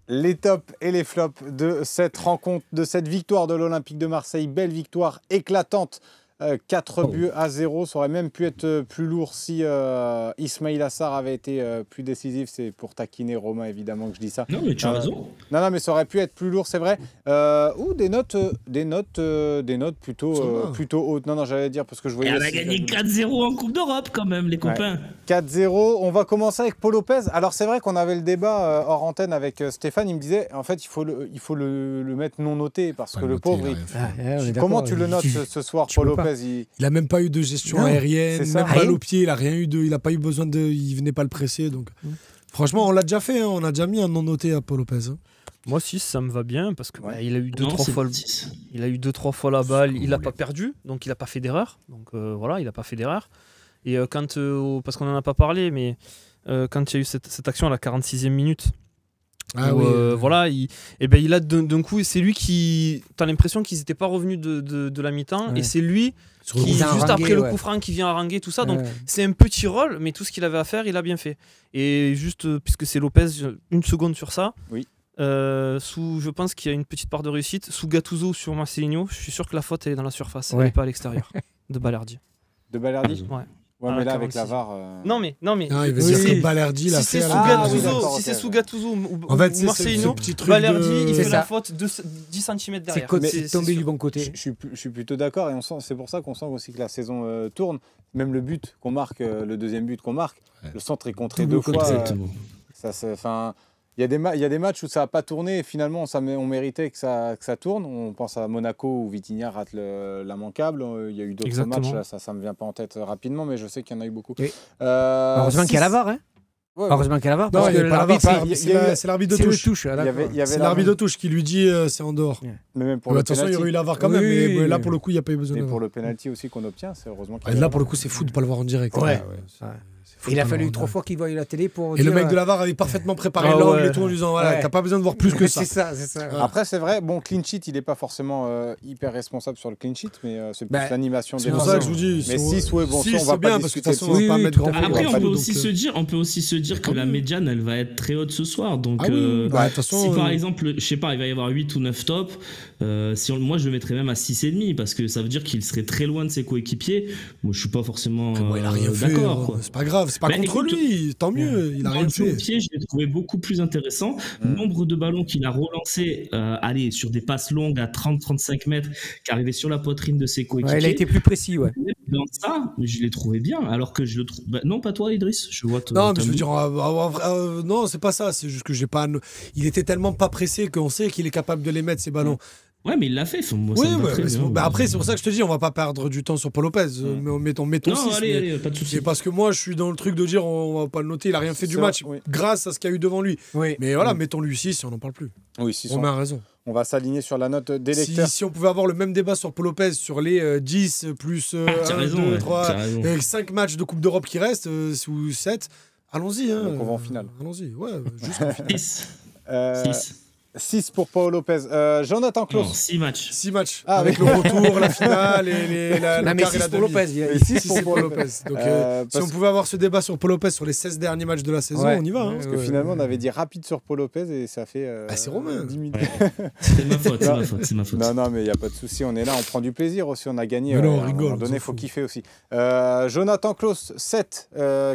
Les tops et les flops de cette rencontre, de cette victoire de l'Olympique de Marseille. Belle victoire éclatante. 4 buts à 0. Ça aurait même pu être plus lourd si Ismaïla Assar avait été plus décisif. C'est pour taquiner Romain, évidemment, que je dis ça. Non, mais tu as raison. Non, mais ça aurait pu être plus lourd, c'est vrai. Ou des notes plutôt hautes. Non, j'allais dire parce que je voyais. Et on a gagné 4-0 en Coupe d'Europe, quand même, les copains. 4-0. On va commencer avec Paul Lopez. Alors, c'est vrai qu'on avait le débat hors antenne avec Stéphane. Il me disait, en fait, il faut le mettre non noté parce que le pauvre. Comment tu le notes ce soir, Paul Lopez? Il n'a même pas eu de gestion aérienne, même balle au pied, il n'a rien eu il n'a pas eu besoin de, il venait pas le presser. Donc, franchement, on l'a déjà fait, hein, on a déjà mis un non noté à Paul Lopez. Hein. Moi 6, ça me va bien parce que il a eu 2-3 fois la balle, il n'a pas perdu, donc il n'a pas fait d'erreur. Donc voilà, il n'a pas fait d'erreur. Et parce qu'on n'en a pas parlé, mais quand il y a eu cette action à la 46e minute. Voilà, il a d'un coup, c'est lui qui. T'as l'impression qu'ils n'étaient pas revenus de la mi-temps, et c'est lui qui, juste après le coup franc, qui vient haranguer tout ça. Donc c'est un petit rôle, mais tout ce qu'il avait à faire, il a bien fait. Et juste, puisque c'est Lopez, une seconde sur ça. Oui. Je pense qu'il y a une petite part de réussite. Sous Gattuso sur Marcelinho, je suis sûr que la faute elle est dans la surface, elle n'est pas à l'extérieur. De Balerdi. De Balerdi. Ouais, mais là, avec la VAR. Non, mais. il veut dire que Balerdi l'a fait. Si c'est sous Gattuso ou Marcelinho, Balerdi, il fait la faute de 10 cm derrière. C'est tombé du bon côté. Je suis plutôt d'accord. Et c'est pour ça qu'on sent aussi que la saison tourne. Même le but qu'on marque, le deuxième but qu'on marque, le centre est contré 2 fois. Exactement. Il y a des matchs où ça n'a pas tourné et finalement on méritait que ça tourne. On pense à Monaco où Vitinha rate l'immanquable. Il y a eu d'autres matchs, là, ça ne me vient pas en tête rapidement, mais je sais qu'il y en a eu beaucoup. Heureusement qu'il y a la VAR, hein. Heureusement qu'il y a la VAR. Non, il n'y a pas la VAR, c'est l'arbitre de touche. C'est l'arbitre de touche qui lui dit c'est en dehors. Mais même pour de toute façon, il y aurait eu la VAR quand même, mais là pour le coup, il n'y a pas eu besoin de VAR. Et pour le penalty aussi qu'on obtient, c'est heureusement qu'il y a. Et là pour le coup, c'est fou de ne pas le voir en direct. Il a fallu 3 fois qu'il voie la télé pour. Et le mec de la VAR avait parfaitement préparé l'angle et tout en lui disant voilà, t'as pas besoin de voir plus que ça. C'est ça. Après, c'est vrai, clean sheet, il n'est pas forcément hyper responsable sur le clean sheet, mais c'est plus l'animation des. C'est pour ça que je vous dis. Mais 6, on va bien parce que de toute façon, on va pas mettre grand. Après, on peut aussi se dire que la médiane, elle va être très haute ce soir. Donc, si par exemple, je sais pas, il va y avoir 8 ou 9 tops, moi je le mettrais même à 6,5 parce que ça veut dire qu'il serait très loin de ses coéquipiers. Moi, je suis pas forcément d'accord. C'est pas grave. C'est pas contre lui, tant mieux, il a rien fait. Le pied, je l'ai trouvé beaucoup plus intéressant. Nombre de ballons qu'il a relancés, sur des passes longues à 30-35 mètres, qui arrivaient sur la poitrine de ses coéquipiers. Il a été plus précis, Dans ça, je l'ai trouvé bien, alors que je le trouve. Non, pas toi, Idriss. Je vois. Non, mais je veux dire, non, c'est pas ça. C'est juste que j'ai pas. Il était tellement pas pressé qu'on sait qu'il est capable de les mettre ces ballons. Ouais, mais il l'a fait. Moi, après, c'est pour ça que je te dis, on va pas perdre du temps sur Paul Lopez. Mettons 6. Allez, pas de soucis. C'est parce que moi, je suis dans le truc de dire, on va pas le noter, il a rien fait du match grâce à ce qu'il y a eu devant lui. Mais voilà, mettons-lui 6 et on n'en parle plus. Oui, 6. On a raison. On va s'aligner sur la note des lecteurs. Si on pouvait avoir le même débat sur Paul Lopez, sur les 10 plus 1, 2, 3, avec 5 matchs de Coupe d'Europe qui restent, ou 7, allons-y. Donc on va en finale. Allons-y, jusqu'en finale. 6. 6 pour Paul Lopez. Jonathan Klaus. 6 matchs. 6 matchs. Avec le retour, la finale et la mais 6 pour Lopez. 6 pour Paul Lopez. Donc, si on pouvait avoir ce débat sur Paul Lopez sur les 16 derniers matchs de la saison, on y va. Parce que finalement, on avait dit rapide sur Paul Lopez et ça fait. C'est Romain. 10 minutes. C'est ma faute. Non, mais il n'y a pas de souci. On est là, on prend du plaisir aussi. On a gagné. Mais on rigole. À un moment donné, il faut kiffer aussi. Jonathan Klaus, 7,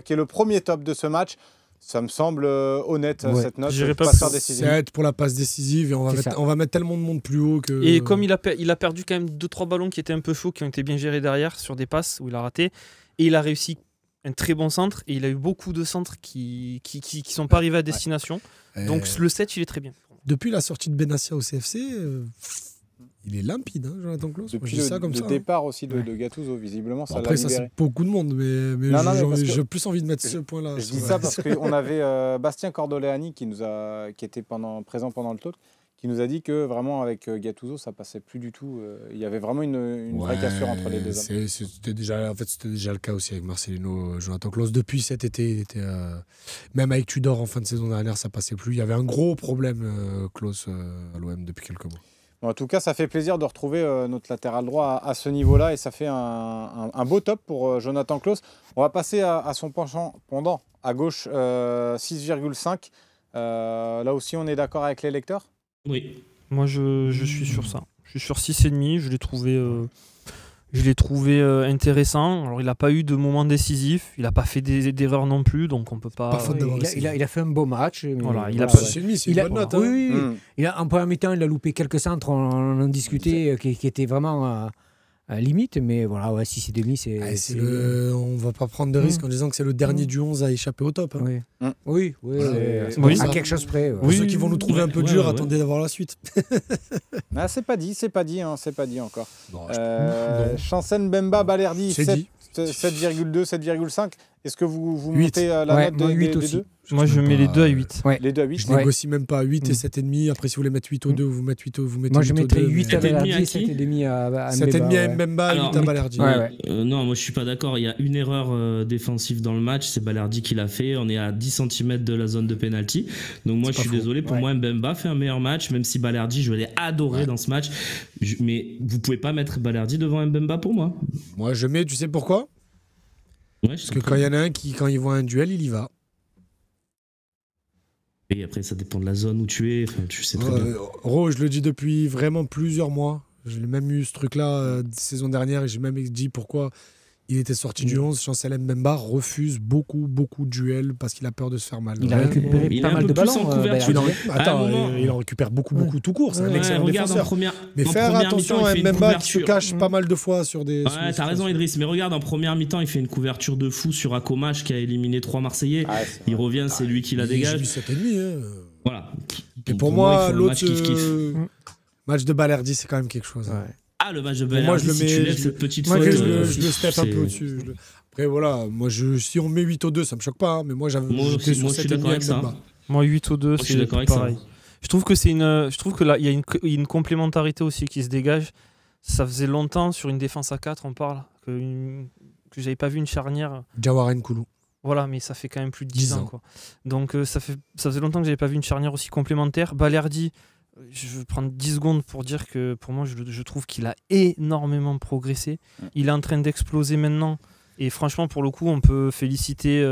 qui est le premier top de ce match. Ça me semble honnête, cette note. Passeur décisif. 7 pour la passe décisive et on va mettre tellement de monde plus haut que. Et comme il a perdu quand même 2-3 ballons qui étaient un peu chauds, qui ont été bien gérés derrière sur des passes où il a raté, et il a réussi un très bon centre et il a eu beaucoup de centres qui sont pas arrivés à destination. Donc le 7, il est très bien. Depuis la sortie de Benassia au CFC. Il est limpide, Jonathan Klaus. Depuis le départ aussi de Gattuso, visiblement, ça l'a libéré. Après, ça, c'est beaucoup de monde, mais j'ai plus envie de mettre ce point-là. Je dis ça parce qu'on avait Bastien Cordoleani qui était présent pendant le talk, qui nous a dit que vraiment, avec Gattuso, ça passait plus du tout. Il y avait vraiment une vraie cassure entre les deux hommes. C'était déjà le cas aussi avec Marcelino, Jonathan Klaus. Depuis cet été, même avec Tudor en fin de saison dernière, ça passait plus. Il y avait un gros problème, Klaus, à l'OM depuis quelques mois. En tout cas, ça fait plaisir de retrouver notre latéral droit à ce niveau-là et ça fait un beau top pour Jonathan Klaus. On va passer à son pendant à gauche, 6,5. Là aussi, on est d'accord avec les lecteurs? Oui. Moi, je suis sur ça. Je suis sur 6,5. Je l'ai trouvé intéressant. Alors, il n'a pas eu de moment décisif. Il n'a pas fait d'erreurs non plus. Donc, on peut pas. Il a fait un beau match. Voilà, il a pas. C'est une bonne note. Oui. En première mi-temps, il a loupé quelques centres. On en discutait qui étaient vraiment à limite. Mais voilà, 6,5, on va pas prendre de risque en disant que c'est le dernier du 11 à échapper au top. Hein. Oui. À quelque chose près. Pour ceux qui vont nous trouver un peu dur, attendez d'avoir la suite. C'est pas dit, c'est pas dit encore. Chancel, Mbemba, Balerdi, 7,2, 7,5. Est-ce que vous montez la note de 8 des aussi. deux? Moi, je mets les deux à 8. Les deux à 8. Je négocie même pas à 8 et 7,5. Après, si vous voulez mettre 8 aux deux, vous mettez 8 aux deux. Moi, je mettrais 8 à Balerdi et 7,5 à Mbemba. 7,5 à Mbemba, 8 à Balerdi. Non, moi je suis pas d'accord. Il y a une erreur défensive dans le match, c'est Balerdi qui l'a fait. On est à 10 cm de la zone de penalty. Donc moi je suis désolé. Pour moi, Mbemba fait un meilleur match, même si Balerdi, je l'ai adoré dans ce match. Mais vous pouvez pas mettre Balerdi devant Mbemba pour moi. Moi je mets, tu sais pourquoi? Parce que quand il y en a un qui, quand il voit un duel, il y va. Et après, ça dépend de la zone où tu es. Enfin, tu sais très bien. Je le dis depuis vraiment plusieurs mois. J'ai même eu ce truc-là saison dernière et j'ai même dit pourquoi il était sorti du 11. Chancel Mbemba refuse beaucoup de duels parce qu'il a peur de se faire mal. Il a récupéré pas mal de ballons. Il en récupère beaucoup tout court. C'est un excellent défenseur. Mais en faire attention à Mbemba qui se cache pas mal de fois sur des... Ouais, t'as raison Idriss, mais regarde, en première mi-temps, il fait une couverture de fou sur Akomash qui a éliminé 3 Marseillais. Il revient, c'est lui qui la dégage. 7,5. Voilà. Et pour moi, l'autre match de Balerdi, c'est quand même quelque chose. Ah, le match de Balerdi, si tu lèves cette petite faute... Je le step un peu au-dessus. Après, voilà, moi, si on met 8 aux 2, ça me choque pas. Hein, mais moi, j'étais sur 7,5. Moi, 8 aux 2, c'est pareil. Je trouve que là, il y a une complémentarité aussi qui se dégage. Ça faisait longtemps, sur une défense à 4, on parle, que j'avais pas vu une charnière. Jawara Nkoulou. Voilà, mais ça fait quand même plus de 10 ans. Quoi. Donc, ça faisait longtemps que j'avais pas vu une charnière aussi complémentaire. Balerdi... Je veux prendre 10 secondes pour dire que pour moi, je trouve qu'il a énormément progressé. Il est en train d'exploser maintenant. Et franchement, pour le coup, on peut féliciter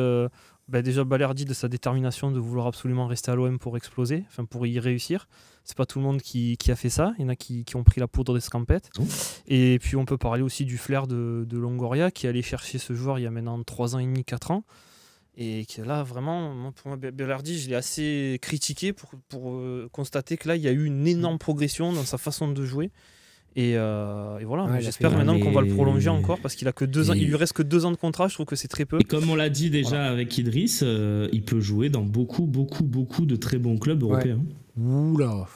déjà Balerdi de sa détermination de vouloir absolument rester à l'OM pour exploser, enfin pour y réussir. C'est pas tout le monde qui a fait ça. Il y en a qui ont pris la poudre d'escampette. Et puis, on peut parler aussi du flair de Longoria qui est allé chercher ce joueur il y a maintenant 3 ans et demi, 4 ans. Et que là, vraiment, pour moi, Balerdi, je l'ai assez critiqué pour constater que là, il y a eu une énorme progression dans sa façon de jouer. Et voilà, j'espère maintenant qu'on va le prolonger encore parce qu'il a que 2 ans. Il lui reste que 2 ans de contrat, je trouve que c'est très peu. Et comme on l'a dit déjà avec Idriss, il peut jouer dans beaucoup de très bons clubs européens. Oula.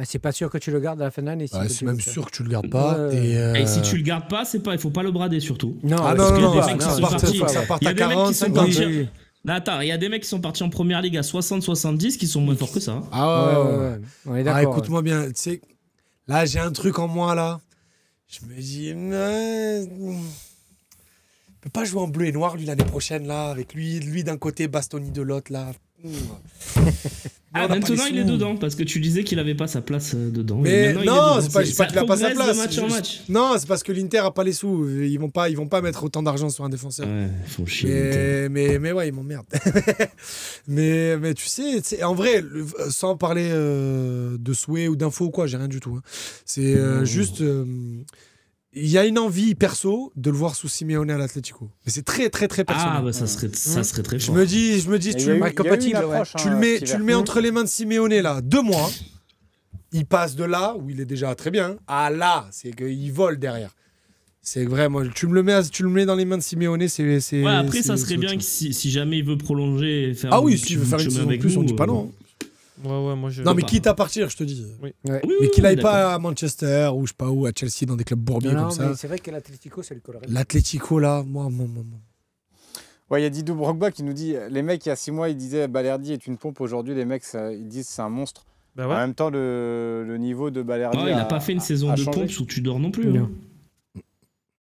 C'est pas sûr que tu le gardes à la fin de l'année. C'est même sûr que tu le gardes pas. Et si tu le gardes pas, il faut pas le brader surtout. Non, ça part à 40, 50. Attends, il y a des mecs qui sont partis en première ligue à 60-70 qui sont moins forts que ça. On est d'accord. Écoute-moi bien, tu sais, là j'ai un truc en moi là. Je me dis, il peut pas jouer en bleu et noir lui l'année prochaine là, avec lui d'un côté, Bastoni de l'autre là. Maintenant il est dedans parce que tu disais qu'il avait pas sa place dedans. Mais non, c'est pas qu'il a pas sa place. De match en match. Non, c'est parce que l'Inter a pas les sous. Ils vont pas mettre autant d'argent sur un défenseur. Ouais, ils font chier. Mais ouais, ils m'emmerdent. mais tu sais, en vrai, sans parler de souhait ou d'infos ou quoi, j'ai rien du tout. Hein. C'est juste. Il y a une envie perso de le voir sous Simeone à l'Atlético. Mais c'est très personnel. Ah bah ça serait très fort. Je me dis tu le mets entre les mains de Simeone là, 2 mois. Il passe de là où il est déjà très bien à là, c'est qu'il vole derrière. C'est vrai, moi tu me le mets dans les mains de Simeone, c'est après ça serait bien que si jamais il veut prolonger et faire s'il veut faire une saison de plus, on dit pas non. Ouais, non, mais quitte à partir, je te dis. Oui. Mais qu'il aille pas à Manchester ou je sais pas où, à Chelsea, dans des clubs bourbiers comme ça. Non, mais c'est vrai que l'Atlético, ça lui collerait. L'Atlético, là, moi. Ouais, il y a Didou Brogba qui nous dit les mecs, il y a 6 mois, ils disaient Balerdi est une pompe. Aujourd'hui, les mecs, ils disent c'est un monstre. En même temps, le niveau de Balerdi. Il n'a pas fait une saison de pompe sous Tudor non plus.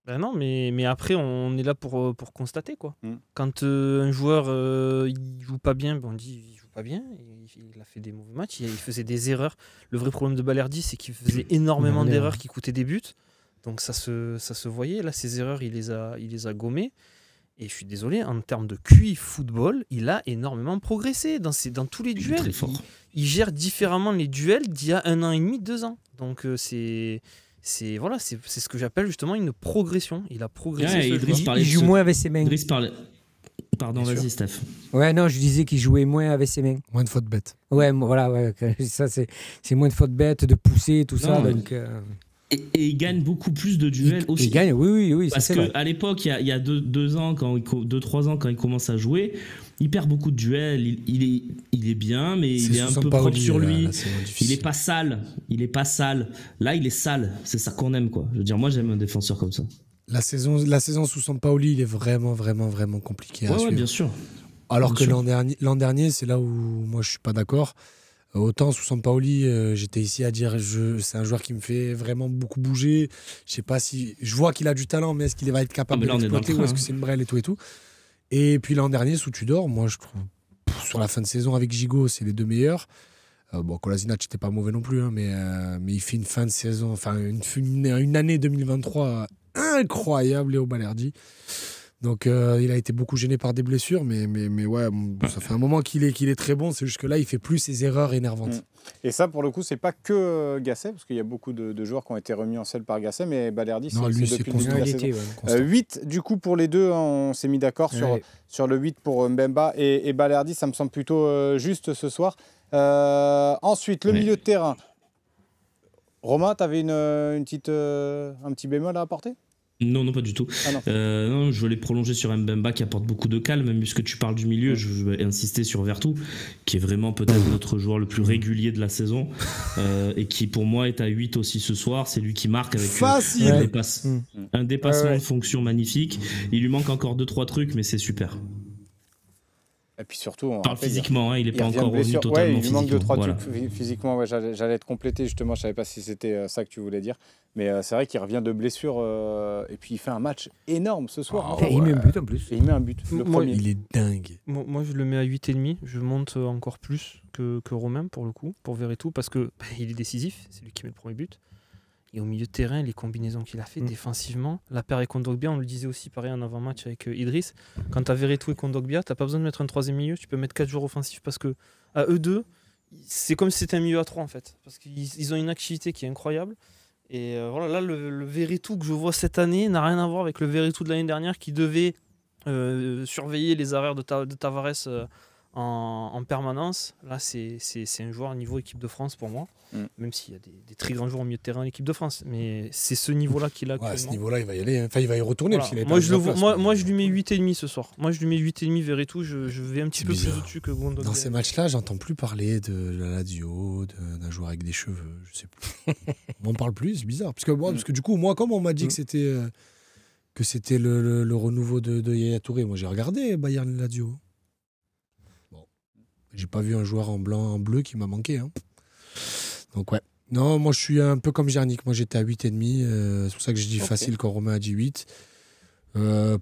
Non, mais après, on est là pour constater, quoi. Quand un joueur il joue pas bien, on dit il joue pas bien, il a fait des mauvais matchs, il faisait des erreurs. Le vrai problème de Balerdi, c'est qu'il faisait énormément d'erreurs qui coûtaient des buts. Donc ça se voyait. Là, ces erreurs, il les a gommées. Et je suis désolé, en termes de QI football, il a énormément progressé dans tous les duels. Très fort. Il gère différemment les duels d'il y a 1 an et demi, 2 ans. Donc c'est ce que j'appelle justement une progression. Il a progressé. Il joue moins avec ses mains. Idriss parlait. Pardon, vas-y, Steph. Ouais, non, je disais qu'il jouait moins avec ses mains. Moins de fautes bêtes. Ouais, voilà, ça c'est moins de fautes bêtes, de pousser, tout ça. Donc, Et il gagne beaucoup plus de duels aussi. Il gagne, oui. Parce qu'à l'époque, il y a 2 ans, 2-3 ans, quand il commence à jouer, il perd beaucoup de duels. Il est bien, mais il est un peu propre sur lui. Il est pas sale. Là, il est sale. C'est ça qu'on aime, quoi. Je veux dire, moi, j'aime un défenseur comme ça. La saison sous Sampaoli, il est vraiment, vraiment, vraiment compliqué à suivre. Ouais, bien sûr. Alors que l'an dernier, c'est là où moi, je suis pas d'accord. Autant sous Sampaoli, j'étais ici à dire c'est un joueur qui me fait vraiment beaucoup bouger. Je sais pas si je vois qu'il a du talent, mais est-ce qu'il va être capable de l'exploiter ou est-ce que c'est une brêle et tout. Et puis l'an dernier sous Tudor, moi je trouve sur la fin de saison avec Gigot, c'est les 2 meilleurs. Kolasinac n'était pas mauvais non plus, hein, mais il fait une fin de saison, enfin une année 2023 incroyable, Léo Balerdi. Donc il a été beaucoup gêné par des blessures, mais ouais, ça fait un moment qu'il est très bon. C'est juste que là, il fait plus ses erreurs énervantes. Et ça, pour le coup, c'est pas que Gasset, parce qu'il y a beaucoup de joueurs qui ont été remis en selle par Gasset, mais Balerdi, c'est depuis le début de la saison. 8 du coup pour les deux, hein, on s'est mis d'accord sur le 8 pour Mbemba et Balerdi, ça me semble plutôt juste ce soir. Ensuite, le milieu de terrain. Romain, tu avais un petit bémol à apporter ? Non, pas du tout. Non, je voulais prolonger sur Mbemba qui apporte beaucoup de calme, même puisque tu parles du milieu, je vais insister sur Vertou, qui est vraiment peut-être notre joueur le plus régulier de la saison, et qui pour moi est à 8 aussi ce soir. C'est lui qui marque avec un dépassement de fonction magnifique. Il lui manque encore 2-3 trucs, mais c'est super. Et puis surtout, physiquement, il n'est pas encore revenu totalement il manque 2-3 trucs physiquement. J'allais te compléter justement, je ne savais pas si c'était ça que tu voulais dire. Mais c'est vrai qu'il revient de blessure et puis il fait un match énorme ce soir. Il met un but en plus. Et il met un but, le premier. Il est dingue. Moi, je le mets à 8,5. Je monte encore plus que Romain pour le coup, pour Verretou, parce qu'il est décisif. C'est lui qui met le premier but. Et au milieu de terrain, les combinaisons qu'il a fait défensivement, la paire et Kondogbia, on le disait aussi pareil en avant-match avec Idriss. Quand tu as Verretou et Kondogbia, tu n'as pas besoin de mettre un troisième milieu, tu peux mettre 4 joueurs offensifs parce que à eux deux, c'est comme si c'était un milieu à 3 en fait. Parce qu'ils ont une activité qui est incroyable. Et voilà, là, le Verretou que je vois cette année n'a rien à voir avec le Verretou de l'année dernière qui devait surveiller les arrêts de Tavares en permanence. Là, c'est un joueur à niveau équipe de France pour moi, même s'il y a des très grands joueurs au milieu de terrain en équipe de France. Mais c'est ce niveau-là qu'il a actuellement. À ce niveau-là, il va y aller. Enfin, il va y retourner. Voilà. Moi, je lui mets 8,5 ce soir. Moi, je lui mets 8,5 Verretou. Je vais un petit peu plus au-dessus que Gondog. Dans ces matchs-là, j'entends plus parler de la Lazio, d'un joueur avec des cheveux. Je sais plus. On n'en parle plus, c'est bizarre. Parce que du coup, moi, comme on m'a dit que c'était le renouveau de Yaya Touré, moi, j'ai regardé Bayern Lazio. J'ai pas vu un joueur en bleu qui m'a manqué. Hein. Donc ouais. Non, moi je suis un peu comme Jarnik. Moi j'étais à 8,5. C'est pour ça que je dis facile quand Romain a dit 8.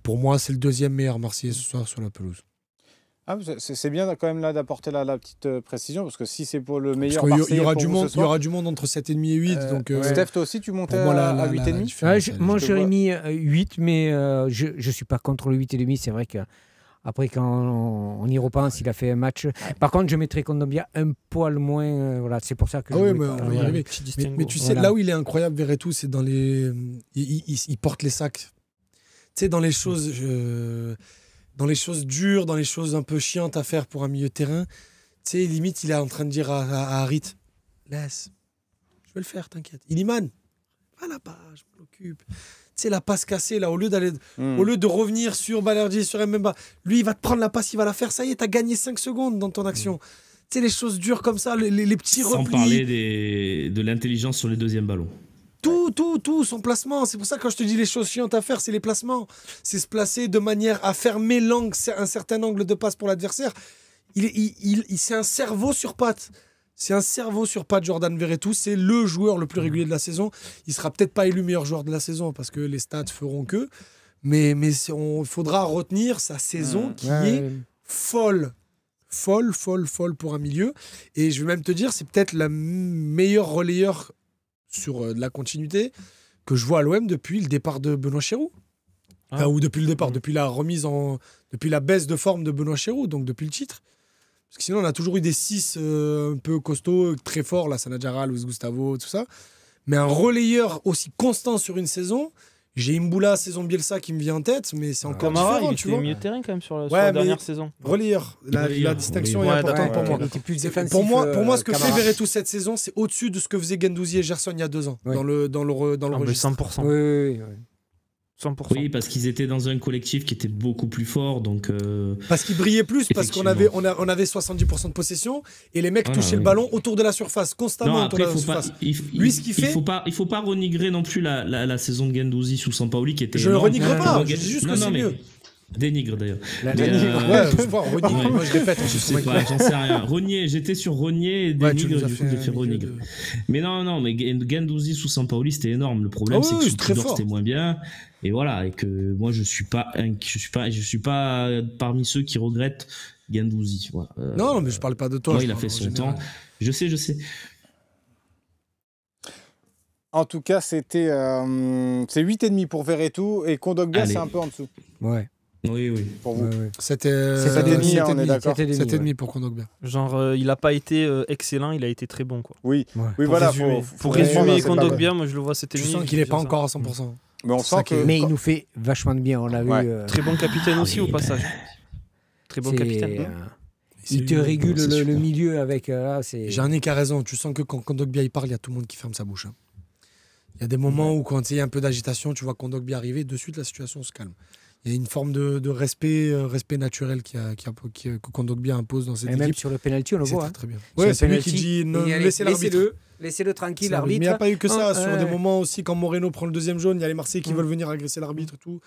Pour moi, c'est le deuxième meilleur Marseillais ce soir sur la pelouse. Ah, c'est bien quand même là d'apporter la petite précision, parce que si c'est pour le meilleur Marseillais, il y aura du monde entre 7,5 et 8. Donc, Steph, toi aussi, tu montais à 8,5 ? Moi j'aurais mis 8, mais je suis pas contre le 8,5. C'est vrai que après, quand on y repense, il a fait un match. Par contre, je mettrais Kondogbia un poil moins. Voilà, c'est pour ça que mais tu sais, là où il est incroyable, Verretou, c'est dans les. Il porte les sacs. Tu sais, dans les choses dures, dans les choses un peu chiantes à faire pour un milieu de terrain. Tu sais, limite, il est en train de dire à Harit, laisse, je vais le faire, t'inquiète. Iliman, va là-bas, je m'occupe. Tu sais, la passe cassée, là, au lieu de revenir sur Balerdi, sur Mbemba, lui, il va te prendre la passe, il va la faire, ça y est, t'as gagné 5 secondes dans ton action. Tu sais, les choses dures comme ça, les petits replis. Sans parler de l'intelligence sur les deuxièmes ballons. Tout, son placement. C'est pour ça que quand je te dis les choses chiantes à faire, c'est les placements. C'est se placer de manière à fermer un certain angle de passe pour l'adversaire. C'est un cerveau sur pattes. C'est un cerveau sur pattes, Jordan Verretou. C'est le joueur le plus régulier de la saison. Il sera peut-être pas élu meilleur joueur de la saison parce que les stats feront que. Mais il faudra retenir sa saison qui est folle. Folle pour un milieu. Et je vais même te dire, c'est peut-être la meilleure relayeur sur de la continuité que je vois à l'OM depuis le départ de Benoît Chérou. Enfin, ou depuis le départ, depuis la baisse de forme de Benoît Chéroux, donc depuis le titre. Parce que sinon, on a toujours eu des 6 un peu costauds, très forts, là, Sanadjara, Luis Gustavo, tout ça. Mais un relayeur aussi constant sur une saison, j'ai Mboula, saison Bielsa qui me vient en tête, mais c'est encore différent, il tu vois. était milieu de terrain quand même sur la dernière saison. Relayeur, la distinction est importante pour moi. Il était plus défensif, pour moi, ce que fait Verretou cette saison, c'est au-dessus de ce que faisait Guendouzi et Gerson il y a 2 ans, dans le registre. 100%. Oui. 100%. Oui, parce qu'ils étaient dans un collectif qui était beaucoup plus fort, donc. Parce qu'ils brillaient plus, parce qu'on avait 70% de possession et les mecs touchaient le ballon autour de la surface, constamment autour de la surface. Lui, ce qu'il fait. Il faut pas renigrer non plus la saison de Guendouzi sous Sampaoli qui était. Je ne renigre pas, je dis juste que c'est mieux. Dénigre d'ailleurs. Renigre, moi je répète. Je sais pas, j'en sais rien. J'étais sur Rognier et Dénigre, du coup j'ai fait Renigre. Mais mais Guendouzi sous Sampaoli c'était énorme. Le problème c'est que sous Tudor c'était moins bien. Et voilà, et que moi je suis pas parmi ceux qui regrettent Guendouzi. Voilà. Non, mais je parle pas de toi. Il a fait son temps. Je sais. En tout cas, c'est 8,5 pour Verretou et Kondogbia, c'est un peu en dessous. Ouais. Oui. Pour vous. C'était 7,5, on est d'accord. 7,5 pour Kondogbia. Genre, il a pas été excellent, il a été très bon, quoi. Oui, voilà. Pour résumer Kondogbia, moi je le vois 7,5. Tu sens qu'il est pas encore à 100%. Mais on sent que. Mais il nous fait vachement de bien, on l'a vu. Très bon capitaine aussi au passage. Très bon capitaine. Il te régule le milieu avec. Jeannick a raison. Tu sens que quand Kondogbia il parle, il y a tout le monde qui ferme sa bouche. Il y a des moments où, quand il y a un peu d'agitation, tu vois Kondogbia arriver, de suite la situation se calme. Il y a une forme de respect naturel que Kondogbia impose dans cette équipe. Et même sur le penalty, on le voit. Très bien. Ouais, c'est lui qui dit laissez-le tranquille, l'arbitre. Mais il n'y a pas eu que ça. Sur des moments aussi, quand Moreno prend le 2e jaune, il y a les Marseillais qui veulent venir agresser l'arbitre et tout.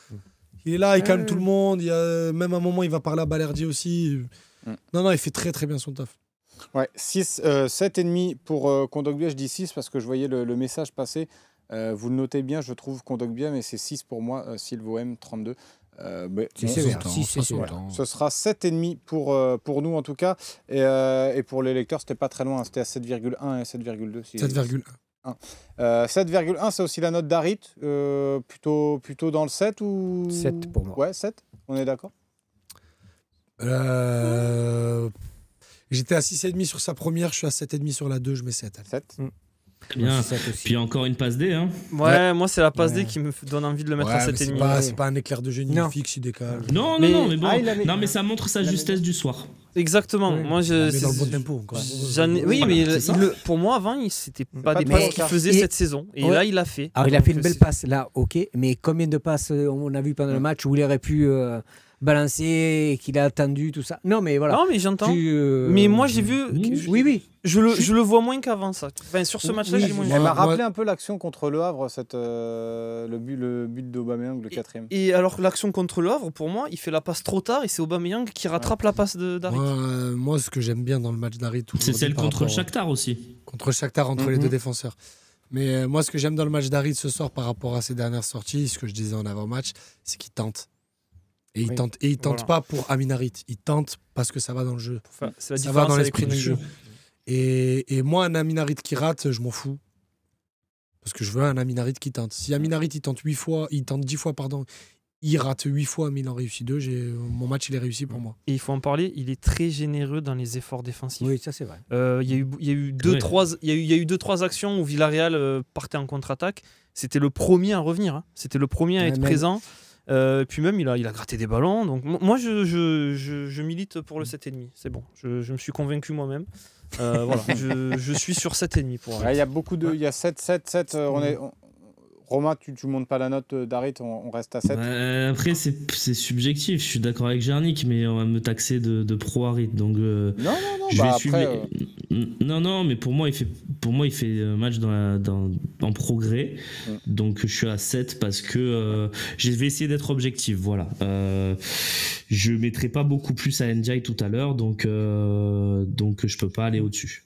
Il est là, il calme tout le monde. Il y a même un moment, il va parler à Balerdi aussi. Non, il fait très très bien son taf. Ouais, 7,5 pour Kondogbia. Je dis 6 parce que je voyais le message passer. Vous le notez bien, je trouve Kondogbia, mais c'est 6 pour moi. Silvo M, 32. C'est sévère. Ce sera 7,5 pour nous en tout cas. Et pour les lecteurs, c'était pas très loin. C'était à 7,1 et 7,2. 7,1. 7,1, c'est aussi la note d'Harit. Plutôt dans le 7 ou 7 pour moi. Ouais, 7. On est d'accord. J'étais à 6,5 sur sa première, je suis à 7,5 sur la 2, je mets 7. 7. Bien. Puis encore une passe D. Hein. Ouais, moi c'est la passe D qui me donne envie de le mettre à 7,5. C'est pas un éclair de génie fixe, il décale. Non, mais bon. Non, mais ça montre sa justesse du soir. Exactement. Ouais. Moi, mais dans le bon tempo. Oui, mais pour moi, avant, c'était pas des passes qu'il faisait cette saison. Et là, il a fait. Alors, il a fait une belle passe, là, ok. Mais combien de passes on a vu pendant le match où il aurait pu balancer, qu'il a attendu, tout ça. Non, mais voilà. Non, mais j'entends. Mais moi, j'ai vu. Oui. Je le vois moins qu'avant, ça. Enfin, sur ce match-là, j'ai moins. Elle m'a rappelé un peu l'action contre Le Havre, le but d'Aubameyang, le 4e. Et alors, l'action contre Le Havre, pour moi, il fait la passe trop tard et c'est Aubameyang qui rattrape la passe d'Harit. Moi, ce que j'aime bien dans le match d'Harit. C'est celle contre Shakhtar aussi. Contre Shakhtar, entre les deux défenseurs. Mais moi, ce que j'aime dans le match d'Harit ce soir par rapport à ses dernières sorties, ce que je disais en avant-match, c'est qu'il tente. Et il tente pas pour Amin Harit. Il tente parce que ça va dans le jeu. Ça va dans l'esprit du jeu. Et moi, un Amin Harit qui rate, je m'en fous. Parce que je veux un Amin Harit qui tente. Si Amin Harit il tente 10 fois, il rate 8 fois, mais il en réussit 2. Mon match, il est réussi pour moi. Et il faut en parler, il est très généreux dans les efforts défensifs. Oui, ça c'est vrai. Il y a eu 2-3 actions où Villarreal partait en contre-attaque. C'était le premier à revenir. C'était le premier à être présent. Puis même, il a gratté des ballons. Donc moi, je milite pour le 7,5. C'est bon. Je me suis convaincu moi-même. Voilà, je suis sur 7,5 pour Harit. Il y a beaucoup de... Il y a 7, 7, 7. Romain, tu ne montes pas la note d'Harit, on reste à 7. Après, c'est subjectif. Je suis d'accord avec Jarnik, mais on va me taxer de pro Harit. Donc, non, mais pour moi, il fait un match en progrès. Donc, je suis à 7 parce que je vais essayer d'être objectif. Voilà. Je ne mettrai pas beaucoup plus à Ndiaye tout à l'heure, donc je ne peux pas aller au-dessus.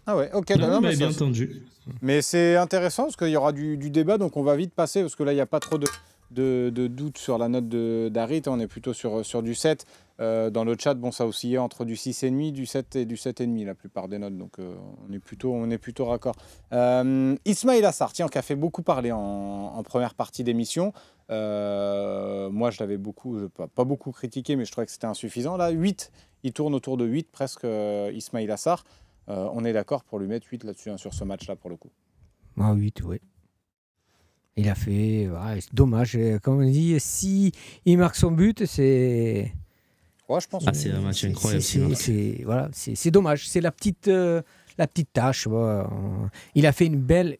Ah ouais, ok. Mais bien entendu. Mais c'est intéressant parce qu'il y aura du débat, donc on va vite passer parce que là, il n'y a pas trop de doute sur la note d'Harit. On est plutôt sur du 7. Dans le chat, bon, ça oscillait entre du 6,5, du 7 et du 7,5 la plupart des notes, donc on est plutôt raccord. Ismail Assar, tiens, qui a fait beaucoup parler en première partie d'émission. Moi, je l'avais pas beaucoup critiqué, mais je trouvais que c'était insuffisant. Là, 8, il tourne autour de 8 presque, Ismail Assar. On est d'accord pour lui mettre 8 là-dessus, sur ce match-là, pour le coup. 8, oui. Il a fait... c'est dommage, comme on dit, si il marque son but, c'est... Ouais, je pense. C'est un match incroyable. C'est dommage. C'est la petite tâche. Il a fait une belle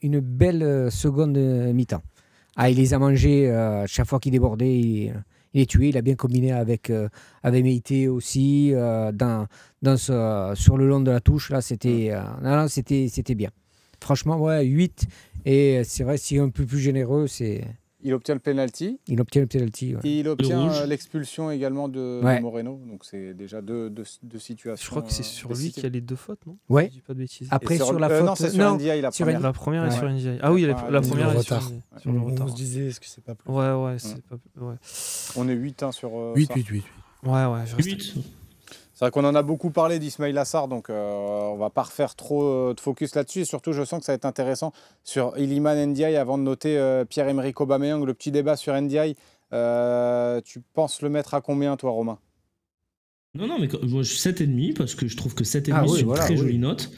seconde mi-temps. Il les a mangés chaque fois qu'il débordait. Il est tué. Il a bien combiné avec Meïté aussi sur le long de la touche. Là, c'était bien. Franchement, 8. Et c'est vrai, s'il est un peu plus généreux, c'est... Il obtient le penalty. Il obtient l'expulsion également de Moreno. Donc c'est déjà deux situations. Je crois que c'est sur lui qu'il y a les 2 fautes, non? Ouais. Je dis pas de bêtises. Après sur la faute. Non, c'est sur Ndiaye la première. La première est sur Ndiaye. Ah oui, la première est sur le retard. On se disait, est-ce que c'est pas plus? Ouais, c'est pas. Ouais. On est 8 sur. 8. Ouais. 8. C'est vrai qu'on en a beaucoup parlé d'Ismail Assar, donc on va pas refaire trop de focus là-dessus. Et surtout, je sens que ça va être intéressant sur Iliman Ndiaye avant de noter Pierre-Emerick Aubameyang. Le petit débat sur Ndiaye, tu penses le mettre à combien, toi, Romain? Non, mais moi, je suis 7,5 parce que je trouve que 7,5 c'est une très jolie note.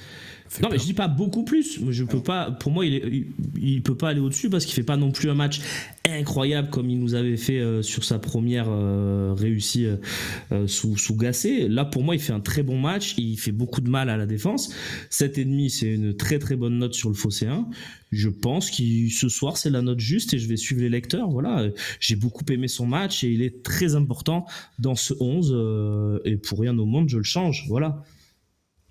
Non, mais je dis pas beaucoup plus. Je peux pas. Pour moi, il peut pas aller au-dessus parce qu'il fait pas non plus un match incroyable comme il nous avait fait sur sa première réussie sous Gasset. Là, pour moi, il fait un très bon match. Il fait beaucoup de mal à la défense. 7,5, c'est une très très bonne note sur le Phocéen. Je pense que ce soir, c'est la note juste et je vais suivre les lecteurs. Voilà, j'ai beaucoup aimé son match et il est très important dans ce 11. Et pour rien au monde, je le change. Voilà.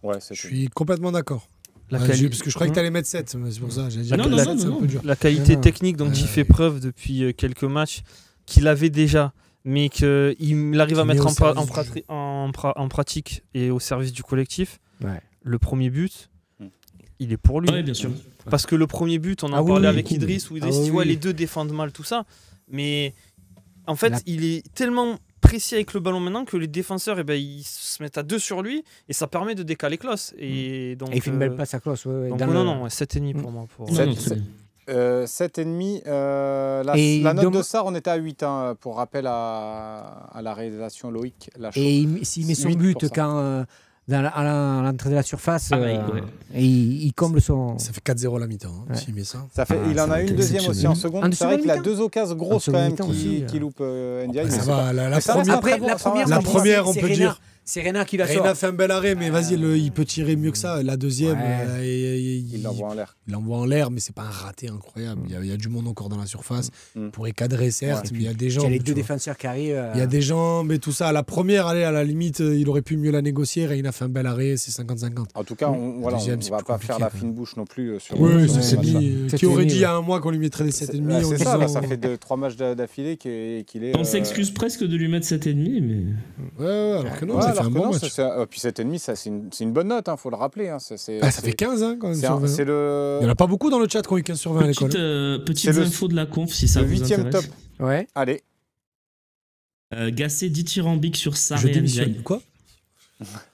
Ouais, je suis complètement d'accord. Parce que je croyais que tu allais mettre 7, c'est pour ça. La qualité technique dont il fait preuve depuis quelques matchs, qu'il avait déjà, mais qu'il arrive à mettre en pratique et au service du collectif. Le premier but, il est pour lui. Oui, bien sûr. Parce que le premier but, on en parlait avec Idriss, où Idriss, tu vois, les deux défendent mal, tout ça. Mais en fait, il est tellement précis avec le ballon maintenant que les défenseurs ils se mettent à 2 sur lui et ça permet de décaler Klose. Et donc, il fait une belle passe à Klose. Donc non, 7,5 pour moi. 7,5. La note de Sarr, on était à 8, pour rappel à la réalisation Loïc Lachaud. Et s'il met son but quand... à l'entrée de la surface, et il comble son... Ça fait 4-0 la mi-temps, s'il met ça. Il en a une deuxième aussi en seconde. C'est vrai qu'il a 2 occasions grosses quand même qui loupe Ndiaye. La première, on peut dire... C'est Reina qui la sort. Reina fait un bel arrêt, mais vas-y, il peut tirer mieux que ça. La deuxième, il l'envoie en l'air. Il l'envoie en l'air, mais c'est pas un raté incroyable. Il y a du monde encore dans la surface. Il pourrait cadrer, certes, mais il y a des gens... Il y a les 2 défenseurs qui arrivent. Il y a des gens, mais tout ça, à la première, à la limite, il aurait pu mieux la négocier. Reina fait un bel arrêt, c'est 50-50. En tout cas, on va pas faire la fine bouche non plus sur... Oui, c'est qui aurait dit il y a un mois qu'on lui mettrait des 7,5. C'est ça, ça fait 3 matchs d'affilée qu'il est... On s'excuse presque de lui mettre 7,5, mais... Ouais, alors que non, ça fait un bon match. Puis 7,5, c'est une bonne note, faut le rappeler. Ça fait 15 quand même. Il n'y en a pas beaucoup dans le chat qui ont eu 15 sur 20 à l'école. Petites infos de la conf, si ça vous intéresse. Le 8e top. Ouais. Allez. Gasset dithyrambique sur Sarr et Ndiaye. Quoi?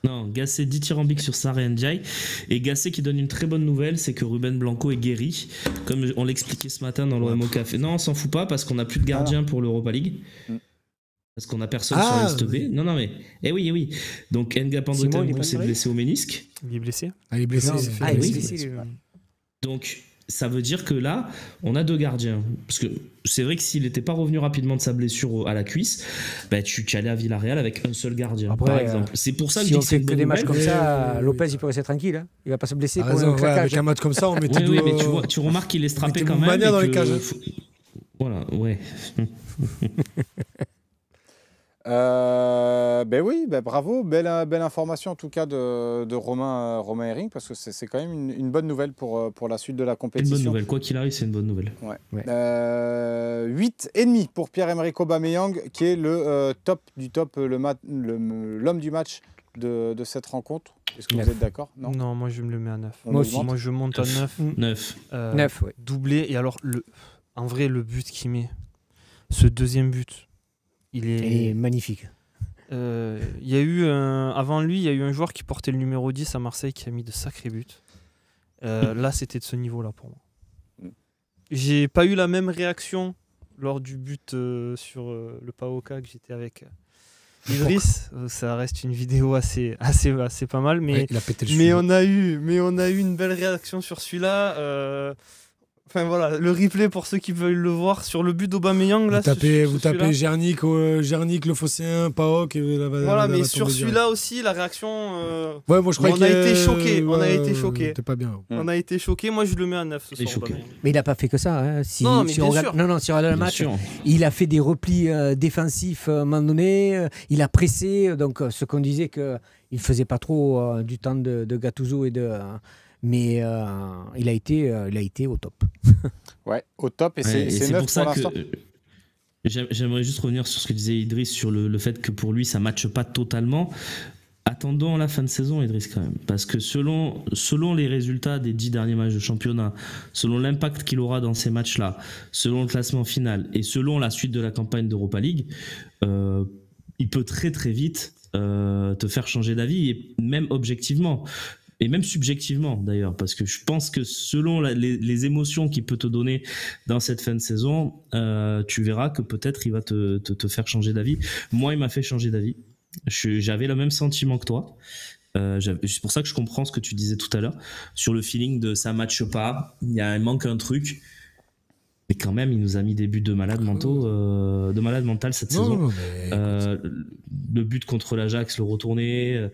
Non, Gasset dithyrambique sur Sarr et Ndiaye. Et Gasset qui donne une très bonne nouvelle, c'est que Ruben Blanco est guéri. Comme on l'expliquait ce matin dans l'OM au Café. Non, on s'en fout pas parce qu'on n'a plus de gardien pour l'Europa League. Parce qu'on n'a personne sur la liste B. Non, mais... Eh oui. Donc, Nga Pandré s'est blessé au ménisque. Il est blessé. Il est blessé. Donc, ça veut dire que là, on a 2 gardiens. Parce que c'est vrai que s'il n'était pas revenu rapidement de sa blessure à la cuisse, tu allais à Villarreal avec un seul gardien, après, par exemple. C'est pour ça que si on fait que des matchs comme ça, Lopez, il peut rester tranquille. Hein. Il va pas se blesser pour un claquage. Avec un match comme ça, on mettait Oui, mais tu remarques qu'il est strappé quand même. Dans les cages. Voilà, ouais. Bravo, belle information en tout cas de Romain Herring, parce que c'est quand même une bonne nouvelle pour la suite de la compétition. Une bonne nouvelle, quoi qu'il arrive, c'est une bonne nouvelle. 8,5 pour Pierre-Emerick Aubameyang, qui est le top du top, l'homme du match de cette rencontre. Est-ce que vous êtes d'accord? Non, moi je me le mets à 9. Moi je monte à 9. 9, oui. Doublé, et alors en vrai, le but qu'il met, ce deuxième but, il est magnifique. Il y a eu avant lui, il y a eu un joueur qui portait le numéro 10 à Marseille qui a mis de sacrés buts. Là, c'était de ce niveau-là pour moi. J'ai pas eu la même réaction lors du but sur le PAOK que j'étais avec Idriss. Ça reste une vidéo assez pas mal, mais on a eu une belle réaction sur celui-là. Enfin voilà, le replay pour ceux qui veulent le voir sur le but d'Aubameyang. Là, vous tapez Gernik, Le Phocéen, PAOK. Voilà, mais sur celui-là aussi, la réaction. Ouais, moi je crois on a été choqués. On a été choqués. C'était pas bien. On a été choqués. Moi, je le mets à 9 ce soir. Mais il n'a pas fait que ça. Hein. Si on regarde le match, il a fait des replis défensifs à un moment donné. Il a pressé. Donc, ce qu'on disait qu'il ne faisait pas trop du temps de Gattuso et de. Mais il a été au top. Ouais, au top. Et c'est pour ça que j'aimerais juste revenir sur ce que disait Idriss sur le fait que pour lui, ça ne matche pas totalement. Attendons la fin de saison, Idriss, quand même. Parce que selon les résultats des 10 derniers matchs de championnat, selon l'impact qu'il aura dans ces matchs-là, selon le classement final et selon la suite de la campagne d'Europa League, il peut très très vite te faire changer d'avis, et même objectivement. Et même subjectivement d'ailleurs, parce que je pense que selon les émotions qu'il peut te donner dans cette fin de saison, tu verras que peut-être il va te faire changer d'avis. Moi, il m'a fait changer d'avis. J'avais le même sentiment que toi. C'est pour ça que je comprends ce que tu disais tout à l'heure sur le feeling de ça matche pas, il manque un truc. Mais quand même, il nous a mis des buts de malade mental cette saison. Le but contre l'Ajax, le retourné.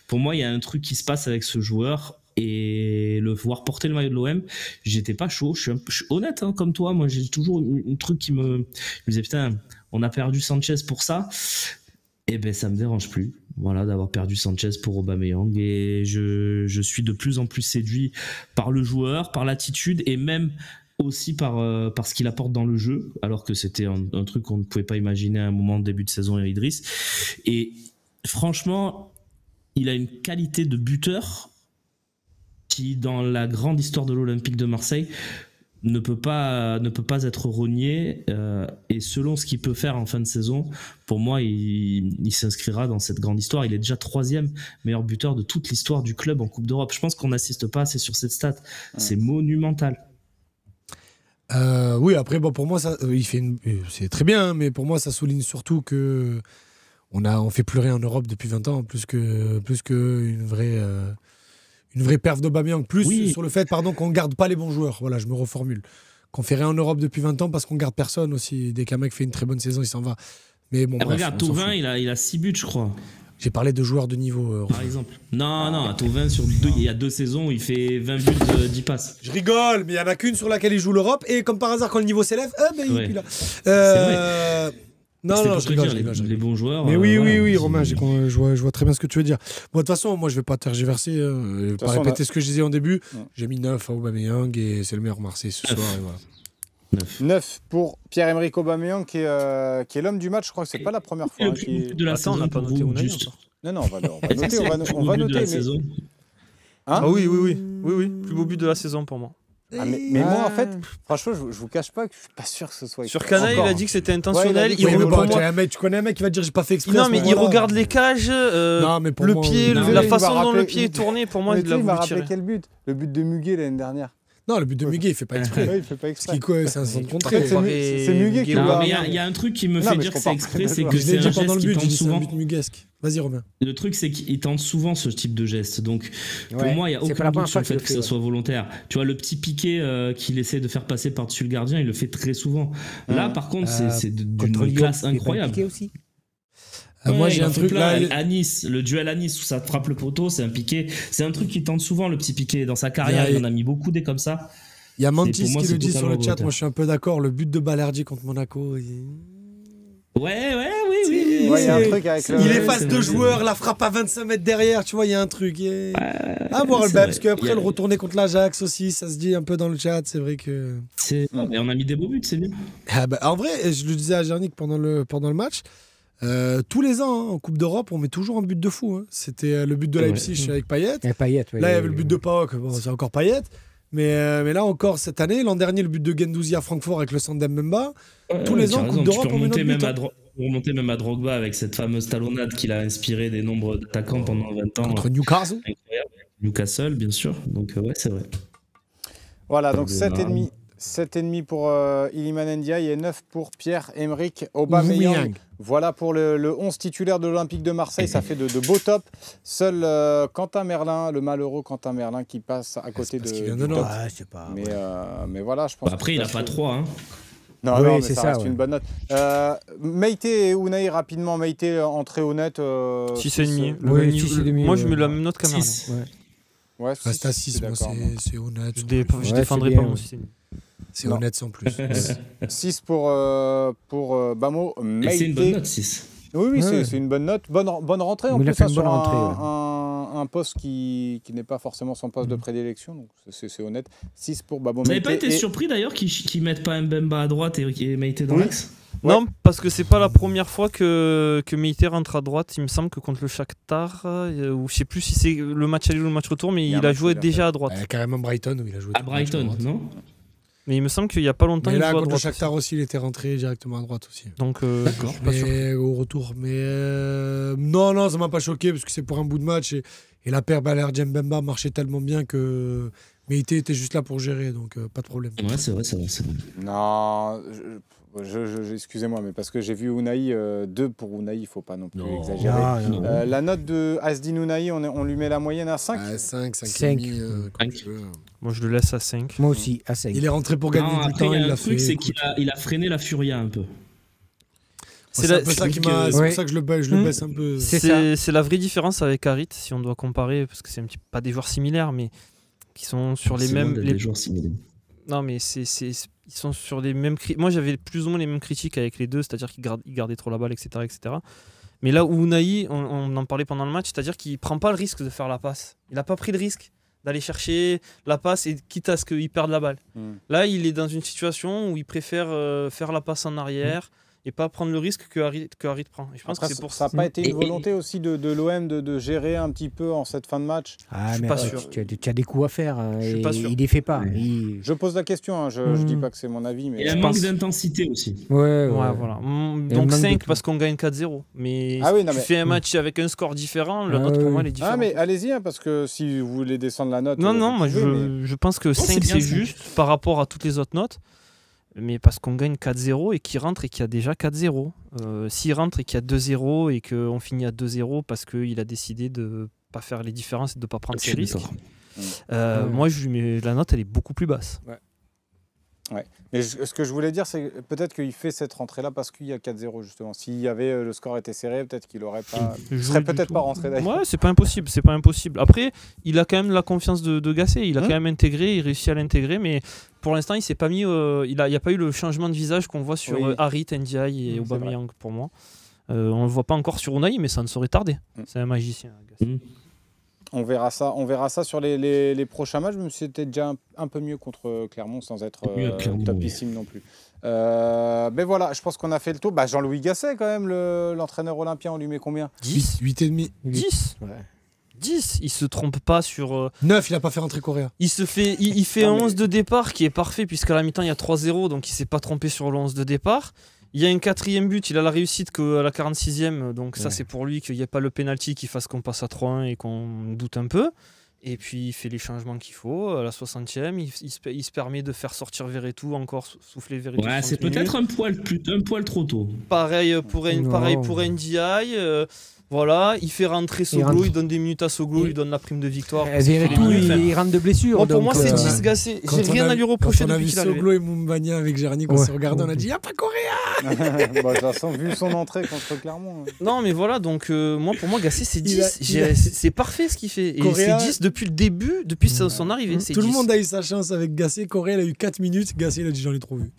Pour moi, il y a un truc qui se passe avec ce joueur, et le voir porter le maillot de l'OM, j'étais pas chaud. Je suis honnête, hein, comme toi. Moi, j'ai toujours un truc qui me disait putain, on a perdu Sanchez pour ça. Et ben, ça me dérange plus. Voilà, d'avoir perdu Sanchez pour Aubameyang, et je suis de plus en plus séduit par le joueur, par l'attitude, et même aussi par ce qu'il apporte dans le jeu, alors que c'était un truc qu'on ne pouvait pas imaginer à un moment de début de saison à Idriss. Et franchement, il a une qualité de buteur qui, dans la grande histoire de l'Olympique de Marseille, ne peut pas être renié, et selon ce qu'il peut faire en fin de saison, pour moi, il s'inscrira dans cette grande histoire. Il est déjà 3e meilleur buteur de toute l'histoire du club en Coupe d'Europe. Je pense qu'on n'assiste pas assez sur cette stat. C'est monumental. Oui, après, bon, pour moi, c'est très bien, hein, mais pour moi, ça souligne surtout que on fait plus rien en Europe depuis 20 ans, plus que une vraie perf d'Aubameyang, sur le fait, qu'on garde pas les bons joueurs. Voilà, je me reformule. Qu'on fait rien en Europe depuis 20 ans parce qu'on garde personne aussi. Dès qu'un mec fait une très bonne saison, il s'en va. Mais bon, regarde, Thauvin, il a 6 buts, je crois. J'ai parlé de joueurs de niveau. Par exemple. Non, à Thauvin, il y a 2 saisons, il fait 20 buts, 10 passes. Je rigole, mais il n'y en a qu'une sur laquelle il joue l'Europe, et comme par hasard, quand le niveau s'élève, il est plus là. C'est vrai. Non, je rigole. Les bons joueurs. Mais oui, Romain, je vois très bien ce que tu veux dire. Bon, de toute façon, moi, je vais pas tergiverser. Je vais pas répéter ce que je disais en début. J'ai mis 9 à Aubameyang, et c'est le meilleur Marseille ce soir. Et voilà. 9 pour Pierre-Emerick Aubameyang, qui est l'homme du match. Je crois que c'est pas la première fois. De la saison, on n'a pas noté Unai encore. Non, on va noter. On va noter. Oui. Plus beau but de la saison pour moi. Mais moi, en fait, franchement, je vous cache pas que je suis pas sûr que ce soit. Sur Canal, il a dit que c'était intentionnel. Tu connais un mec qui va te dire j'ai pas fait exprès. Non, mais il regarde les cages, le pied, la façon dont le pied est tourné. Pour moi, il l'a voulu tirer. Quel but ? Le but de Muguet l'année dernière. Non, le but de Muguet, il fait pas exprès. Il fait pas exprès. C'est un centre contré. C'est Muguet qui l'a. Il y a un truc qui me fait dire que c'est exprès, c'est que c'est un geste qui tente souvent. Vas-y, Romain. Le truc, c'est qu'il tente souvent ce type de geste. Donc, pour moi, il n'y a aucun doute sur le fait que ça soit volontaire. Tu vois, le petit piqué qu'il essaie de faire passer par-dessus le gardien, il le fait très souvent. Là, par contre, c'est d'une classe incroyable. Moi, j'ai un truc là. À Nice, le duel à Nice où ça frappe le poteau, c'est un piqué. C'est un truc qui tente souvent, le petit piqué. Dans sa carrière, il en a mis beaucoup des comme ça. Il y a Mantis qui le dit sur le chat. Moi, je suis un peu d'accord. Le but de Balerdi contre Monaco. Oui. Il y a un truc avec il efface 2 joueurs, la frappe à 25 mètres derrière. Tu vois, il y a un truc. À voir le parce qu'après, le retourner contre l'Ajax aussi, ça se dit un peu dans le chat. C'est vrai que. Et on a mis des beaux buts, c'est bien. En vrai, je le disais à Gernik pendant le match. Tous les ans, en Coupe d'Europe, on met toujours un but de fou. C'était le but de Leipzig avec Payet. Là, il y avait le but de PAOK. Bon, c'est encore Payet. Mais là encore, cette année, l'an dernier, le but de Guendouzi à Francfort avec le centre d'Mbemba. Tous les ans, en Coupe d'Europe, on met notre but. remonter même à Drogba avec cette fameuse talonnade qu'il a inspiré des nombres d'attaquants pendant 20 ans. Contre Newcastle. Incroyable. Newcastle, bien sûr. Donc, ouais, c'est vrai. Voilà, donc 7,5 pour Iliman Ndiaye et 9 pour Pierre-Emerick Aubameyang. Voilà pour le 11 titulaire de l'Olympique de Marseille, ça fait de beaux tops. Seul Quentin Merlin, le malheureux Quentin Merlin qui passe à côté de top. Mais voilà, je pense. Après, il n'a pas 3. Hein. Non, mais ça reste une bonne note. Meïté et Unai, rapidement. Meïté, entrée honnête. 6,5. Moi, je mets la même note qu'à Merlin. Ouais, reste à 6, moi, c'est honnête. Je défendrai pas mon 6,5. C'est honnête sans plus. 6 pour Bamo. Et c'est une bonne note, 6. Oui, c'est une bonne note. Bonne rentrée en plus, sur un poste qui n'est pas forcément son poste de prédilection. Donc c'est honnête. 6 pour Bamo. Vous n'avez pas été surpris d'ailleurs qu'ils ne mettent pas Mbemba à droite et Meïté dans l'axe ? Non, parce que c'est pas la première fois que Meïté rentre à droite. Il me semble que contre le Shakhtar, ou je sais plus si c'est le match aller ou le match retour, mais il a joué déjà à droite. Carrément Brighton où il a joué. À Brighton, non ? Mais il me semble qu'il n'y a pas longtemps. Mais là, contre le Shakhtar aussi, il était rentré directement à droite aussi. Donc, d'accord. Au retour. Mais non, ça m'a pas choqué parce que c'est pour un bout de match et la paire Balerdi-Mbemba marchait tellement bien que Meïté était juste là pour gérer, donc pas de problème. Ouais, c'est vrai. Non, excusez-moi, mais parce que j'ai vu Unai, 2 pour Unai, il ne faut pas non plus exagérer. Non. La note de Asdin Unai, on lui met la moyenne à 5 5. Moi, je le laisse à 5. Moi aussi, à 5. Il est rentré pour gagner du temps, il l'a fait. Le truc, c'est qu'il a freiné la Furia un peu. C'est un peu ça qui m'a. C'est pour ça que je le baisse un peu. C'est la vraie différence avec Harit, si on doit comparer, parce que c'est pas des joueurs similaires, mais qui sont sur les mêmes. Des joueurs similaires. Non, mais ils sont sur les mêmes. Moi, j'avais plus ou moins les mêmes critiques avec les deux, c'est-à-dire qu'ils gardaient trop la balle, etc., etc. Mais là où Unai, on en parlait pendant le match, c'est-à-dire qu'il prend pas le risque de faire la passe. Il n'a pas pris le risque d'aller chercher la passe et quitte à ce qu'il perde la balle. Là, il est dans une situation où il préfère faire la passe en arrière et pas prendre le risque que Harit prend. Et je pense que c'est pour ça n'a pas été une volonté aussi de l'OM de gérer un petit peu en cette fin de match. Je suis pas sûr. Tu as des coups à faire. Je suis pas sûr. Il les fait pas. Je pose la question, je ne dis pas que c'est mon avis. Mais et un manque d'intensité aussi. Ouais, voilà. Donc 5 parce qu'on gagne 4-0. Mais tu fais un match avec un score différent, la note pour moi elle est différente. Mais allez-y, parce que si vous voulez descendre la note... Non, moi je pense que 5 c'est juste par rapport à toutes les autres notes. Mais parce qu'on gagne 4-0 et qu'il rentre et qu'il y a déjà 4-0. S'il rentre et qu'il y a 2-0 et qu'on finit à 2-0 parce qu'il a décidé de ne pas faire les différences et de ne pas prendre ses risques, moi la note elle est beaucoup plus basse. Ouais. Mais ce que je voulais dire, c'est peut-être qu'il fait cette rentrée-là parce qu'il y a 4-0 justement. S'il y avait le score était serré, peut-être qu'il aurait pas, serait peut-être pas rentré d'ailleurs. Ouais, c'est pas impossible. Après, il a quand même la confiance de Gasset. Il a quand même intégré, il réussit à l'intégrer, mais pour l'instant, il s'est pas mis. Il y a pas eu le changement de visage qu'on voit sur Harit, Ndiaye et Aubameyang pour moi. On le voit pas encore sur Unai, mais ça ne saurait tarder. C'est un magicien, Gasset. On verra ça sur les prochains matchs, même si c'était déjà un peu mieux contre Clermont sans être topissime non plus. Mais voilà, je pense qu'on a fait le tour. Jean-Louis Gasset, quand même, l'entraîneur olympien, on lui met combien ? 10, 8,5. 10 ouais. 10, il se trompe pas sur... 9, il a pas fait rentrer Correa. Il fait un 11 de départ qui est parfait, puisqu'à la mi-temps, il y a 3-0, donc il s'est pas trompé sur le 11 de départ. Il y a un 4e but, il a la réussite qu'à la 46e, donc ça c'est pour lui qu'il n'y ait pas le penalty qui fasse qu'on passe à 3-1 et qu'on doute un peu. Et puis il fait les changements qu'il faut. À la 60e, il se permet de faire sortir Verretou, encore souffler Verretou. Ouais, c'est peut-être un poil trop tôt. Pareil pour Ndiaye. Voilà, il fait rentrer Soglo, il donne des minutes à Soglo, il lui donne la prime de victoire. Il rentre de blessure. Bon, pour moi, c'est 10 Gasset. J'ai rien à lui reprocher depuis qu'il a vu Soglo et Moumbagna avec Jarny, quand on s'est regardé, on a dit « Y'a pas Correa !» De toute façon, vu son entrée contre Clermont. Non, mais voilà, donc pour moi, Gasset, c'est 10. C'est parfait ce qu'il fait. Et c'est 10 depuis le début, depuis son arrivée. Tout le monde a eu sa chance avec Gasset. Correa, il a eu 4 minutes. Gasset, il a dit « J'en ai trop vu. »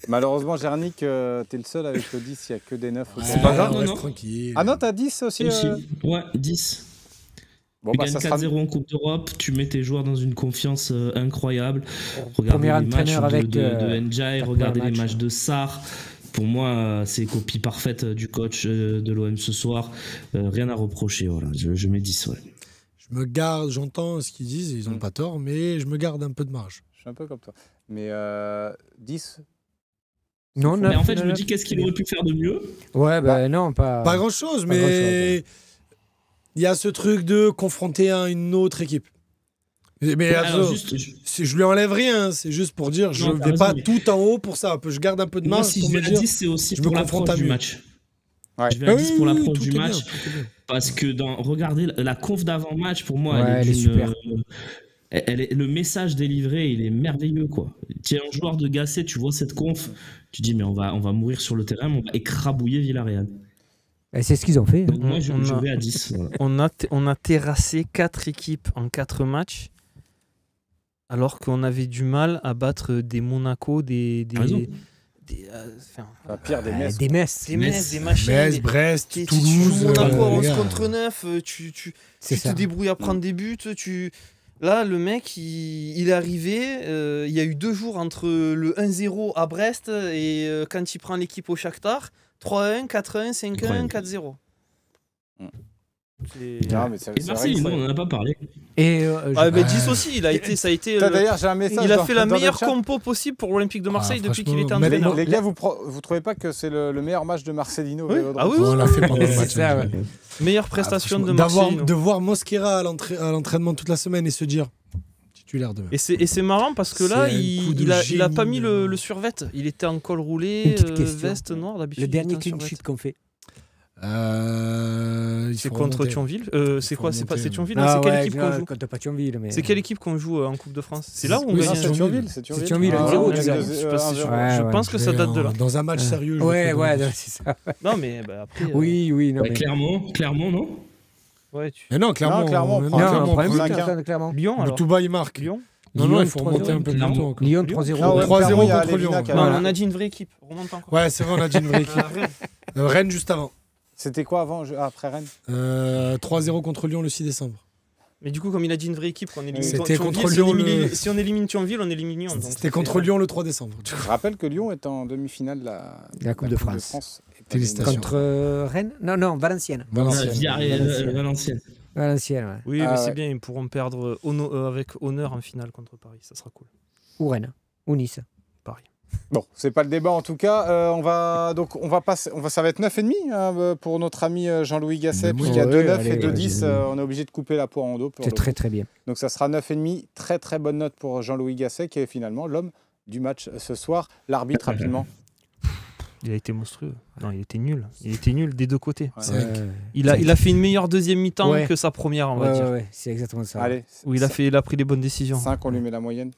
Malheureusement, Jarny, t'es le seul avec le 10, il n'y a que des 9. C'est pas grave, non. Tranquille. Ah non, t'as 10 aussi Ouais, 10. Tu gagnes 4-0 en Coupe d'Europe, tu mets tes joueurs dans une confiance incroyable. Regardez les matchs de Ndiaye, regardez les matchs de Sarr. Pour moi, c'est copie parfaite du coach de l'OM ce soir. Rien à reprocher, voilà. Je mets 10, ouais. Je me garde, j'entends ce qu'ils disent, ils n'ont pas tort, mais je me garde un peu de marge. Je suis un peu comme toi. Mais 10 Non, mais en fait, je me dis qu'est-ce qu'il aurait pu faire de mieux. Ouais, non, pas grand-chose, mais il y a ce truc de confronter à une autre équipe. Mais alors, je lui enlève rien, c'est juste pour dire je ne vais pas tout en haut pour ça. Je garde un peu de marge. Moi, si je vais à 10, c'est aussi pour l'approche du match. Ouais. Je vais à 10 pour l'approche du match. Parce que regardez, la conf d'avant-match, pour moi, elle est super. Le message délivré, il est merveilleux, quoi. Tu es un joueur de Gasset, tu vois cette conf, tu dis mais on va mourir sur le terrain, mais on va écrabouiller Villarreal. Et c'est ce qu'ils ont fait. Donc moi, je vais à 10. Voilà. On a terrassé 4 équipes en 4 matchs. Alors qu'on avait du mal à battre des Monaco, des Metz. Des machins. Metz, Brest, Toulouse. Monaco 11 contre 9, tu te débrouilles à prendre des buts. Là, le mec, il est arrivé. Il y a eu 2 jours entre le 1-0 à Brest et quand il prend l'équipe au Shakhtar, 3-1, 4-1, 5-1, 4-0. Et Marseille, on n'en a pas parlé. Mais 10 aussi, ça a été. D'ailleurs, j'ai un message. Il a fait la meilleure compo possible pour l'Olympique de Marseille depuis qu'il était entraîneur. Les gars, vous trouvez pas que c'est le meilleur match de Marcelino? Ah oui, on l'a fait pendant le match. Meilleure prestation de Marseille. De voir Mosquera à l'entraînement toute la semaine et se dire titulaire demain. Et c'est marrant parce que là, il a pas mis le survêt. Il était en col roulé, veste noire d'habitude. Le dernier clean sheet qu'on fait. C'est contre Thionville. C'est quoi? C'est Thionville? C'est quelle équipe qu'on joue? Pas Thionville, mais... C'est quelle équipe qu'on joue en Coupe de France? C'est là où on gagne? C'est Thionville. C'est Thionville. Je pense que ça date de là. Dans un match sérieux. Ouais, c'est ça. Non, mais après. Oui, non. Clairement, non? Ouais. Mais non, clairement. Clairement. Lyon, alors. Touba, il marque. Lyon. Non, il faut remonter un peu plus tôt. Lyon 3-0. 3-0 contre Lyon. On a dit une vraie équipe. Remonte encore. Ouais, c'est vrai, on a dit une vraie équipe. Rennes juste avant. C'était quoi après Rennes? 3-0 contre Lyon le 6 décembre. Mais du coup, comme il a dit une vraie équipe, qu'on élimine C'était contre Lyon. Si on élimine Thionville, on élimine Lyon. C'était contre Lyon le 3 décembre. Je rappelle que Lyon est en demi-finale de la Coupe de France. Félicitations. Contre Rennes? Non, Valenciennes. Valenciennes. Valenciennes, ouais. Oui, mais c'est bien, ils pourront perdre avec honneur en finale contre Paris, ça sera cool. Ou Rennes, ou Nice. Paris. Bon, c'est pas le débat en tout cas. On va passer. Ça va être 9,5 pour notre ami Jean-Louis Gasset, puisqu'il y a 2,9 et 2,10. On est obligé de couper la poire en deux. C'est très bien. Donc ça sera 9,5. Très très bonne note pour Jean-Louis Gasset, qui est finalement l'homme du match ce soir. L'arbitre, rapidement. Il a été monstrueux. Non, il était nul. Il était nul des deux côtés. Ouais. Il a fait une meilleure deuxième mi-temps que sa première, on va dire. Ouais, c'est exactement ça. Allez, où il a pris les bonnes décisions. 5, on lui met la moyenne.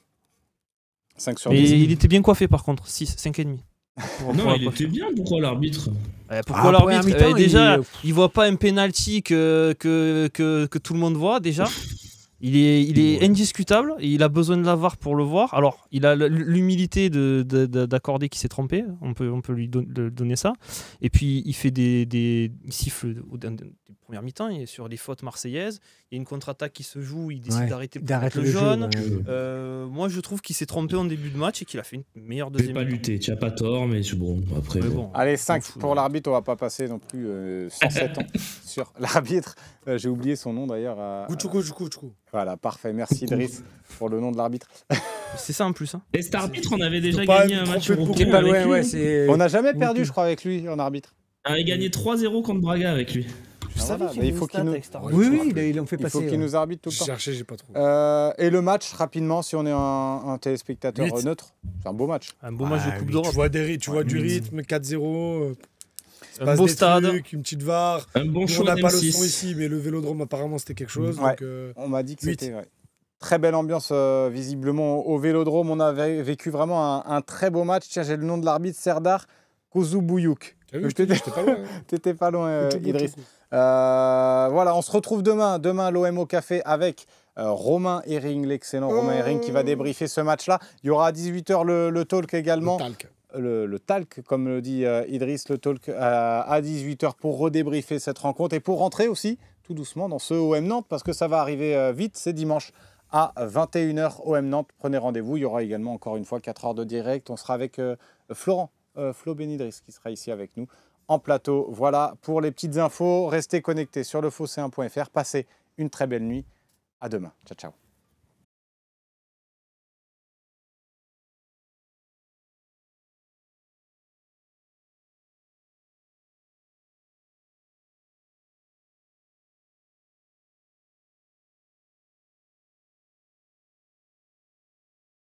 5 sur 10. Et il était bien coiffé par contre, 5,5. Non, il était bien, pourquoi l'arbitre? Pourquoi l'arbitre déjà, il voit pas un penalty que tout le monde voit déjà. Il est indiscutable, et il a besoin de la VAR pour le voir. Alors, il a l'humilité d'accorder qu'il s'est trompé, on peut lui donner ça. Et puis, il fait il siffle des premières mi-temps, et sur les fautes marseillaises, il y a une contre-attaque qui se joue, il décide d'arrêter le jaune. Moi, je trouve qu'il s'est trompé en début de match et qu'il a fait une meilleure deuxième mi-temps. Pas lutter, tu n'as pas tort, mais bon, après... Allez, 5 pour l'arbitre, on va pas passer non plus 107 ans sur l'arbitre. J'ai oublié son nom d'ailleurs. Gouchoukou. Voilà, parfait. Merci Idriss pour le nom de l'arbitre. C'est ça en plus. Hein. Et cet arbitre, on avait déjà gagné un match européen avec lui. On n'a jamais perdu, je crois, avec lui en arbitre. On avait gagné 3-0 contre Braga avec lui. Il faut qu'il nous... Oui, ils l'ont fait passer. Il faut qu'il nous arbitre tout le temps. J'ai cherché, j'ai pas trouvé. Et le match, rapidement, si on est un téléspectateur neutre, c'est un beau match. Un beau match de Coupe d'Europe. Tu vois du rythme, 4-0. Un beau stade. Une petite VAR. Un bon show. On n'a pas le son ici, mais le Vélodrome, apparemment, c'était quelque chose. Donc, on m'a dit que c'était... Très belle ambiance, visiblement, au Vélodrome. On a vécu vraiment un très beau match. Tiens, j'ai le nom de l'arbitre, Serdar Kozubuyuk. J'étais pas loin. T'étais pas loin, Idriss. Voilà, on se retrouve demain. Demain, l'OM au café avec Romain Herring, l'excellent Romain Herring, qui va débriefer ce match-là. Il y aura à 18h le talk également. Le talk, comme le dit Idriss, le talk à 18h pour redébriefer cette rencontre et pour rentrer aussi tout doucement dans ce OM Nantes, parce que ça va arriver vite, c'est dimanche à 21h OM Nantes. Prenez rendez-vous, il y aura également encore une fois 4 heures de direct. On sera avec Flo Benidriss qui sera ici avec nous en plateau. Voilà pour les petites infos, restez connectés sur lefosséen.fr, passez une très belle nuit, à demain, ciao ciao.